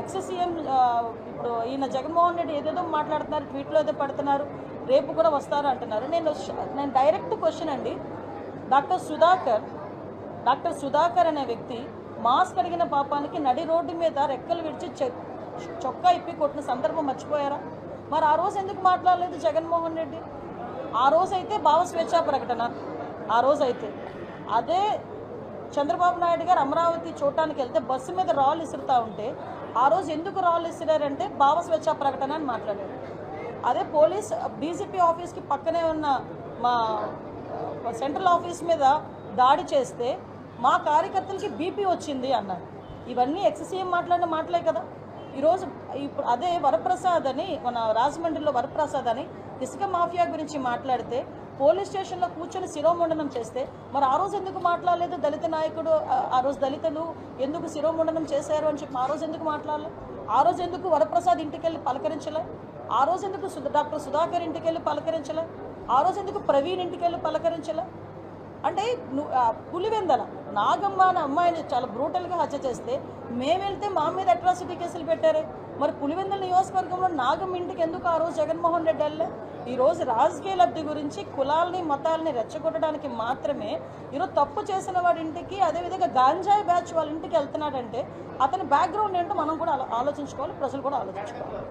Ex CM ఇప్పుడు ఈయన జగన్మోహన్ రెడ్డి ఏదేదో మాట్లాడుతున్నారు, ట్వీట్లో ఏదో పెడుతున్నారు, రేపు కూడా వస్తారు అంటున్నారు. నేను డైరెక్ట్ క్వశ్చన్ అండి, డాక్టర్ సుధాకర్ అనే వ్యక్తి మాస్క్ అడిగిన పాపానికి నడి రోడ్డు మీద రెక్కలు విడిచి చొక్కా ఇప్పి కొట్టిన సందర్భం మర్చిపోయారా? మరి ఆ రోజు ఎందుకు మాట్లాడలేదు జగన్మోహన్ రెడ్డి? ఆ రోజైతే భావ స్వేచ్ఛా ప్రకటన, ఆ రోజైతే అదే చంద్రబాబు నాయుడు గారు అమరావతి చూడటానికి వెళ్తే బస్సు మీద రాళ్ళు ఇసురుతూ ఉంటే ఆ రోజు ఎందుకు రాళ్ళు ఇసిరారంటే భావ స్వేచ్ఛా ప్రకటన అని మాట్లాడారు. అదే పోలీస్ డీజీపీ ఆఫీస్కి పక్కనే ఉన్న మా సెంట్రల్ ఆఫీస్ మీద దాడి చేస్తే మా కార్యకర్తలకి బీపీ వచ్చింది అన్నారు. ఇవన్నీ ఎక్స్ సీఎం మాట్లాడిన మాటలే కదా. ఈరోజు ఇప్పుడు అదే వరప్రసాద్ అని, మన రాజమండ్రిలో వరప్రసాద్ అని ఇసుక మాఫియా గురించి మాట్లాడితే పోలీస్ స్టేషన్లో కూర్చొని శిరోముండనం చేస్తే మరి ఆ రోజు ఎందుకు మాట్లాడలేదు? దళిత నాయకుడు, ఆ రోజు దళితులు ఎందుకు శిరోముండనం చేశారు అని చెప్పి ఆ రోజు ఎందుకు మాట్లాడలేదు? ఆ రోజు ఎందుకు వరప్రసాద్ ఇంటికి వెళ్ళి పలకరించలే? ఆ రోజు ఎందుకు డాక్టర్ సుధాకర్ ఇంటికి వెళ్ళి పలకరించలే? ఆ రోజు ఎందుకు ప్రవీణ్ ఇంటికి వెళ్ళి పలకరించలే? అంటే పులివెందల నాగమ్మ అనే అమ్మాయిని చాలా బ్రూటల్గా హత్య చేస్తే మేము వెళ్తే మా మీద అట్రాసిటీ కేసులు పెట్టారే. మరి పులివెందల నియోజకవర్గంలో నాగమ్మ ఇంటికి ఎందుకు ఆ రోజు జగన్మోహన్ రెడ్డి వెళ్ళే? ఈరోజు రాజకీయ లబ్ధి గురించి కులాలని మతాలని రెచ్చగొట్టడానికి మాత్రమే ఈరోజు తప్పు చేసిన వాడి ఇంటికి, అదేవిధంగా గాంజాయి బ్యాచ్ వాళ్ళ ఇంటికి వెళ్తున్నాడంటే అతని బ్యాక్గ్రౌండ్ ఏంటో మనం కూడా ఆలోచించుకోవాలి, ప్రజలు కూడా ఆలోచించుకోవాలి.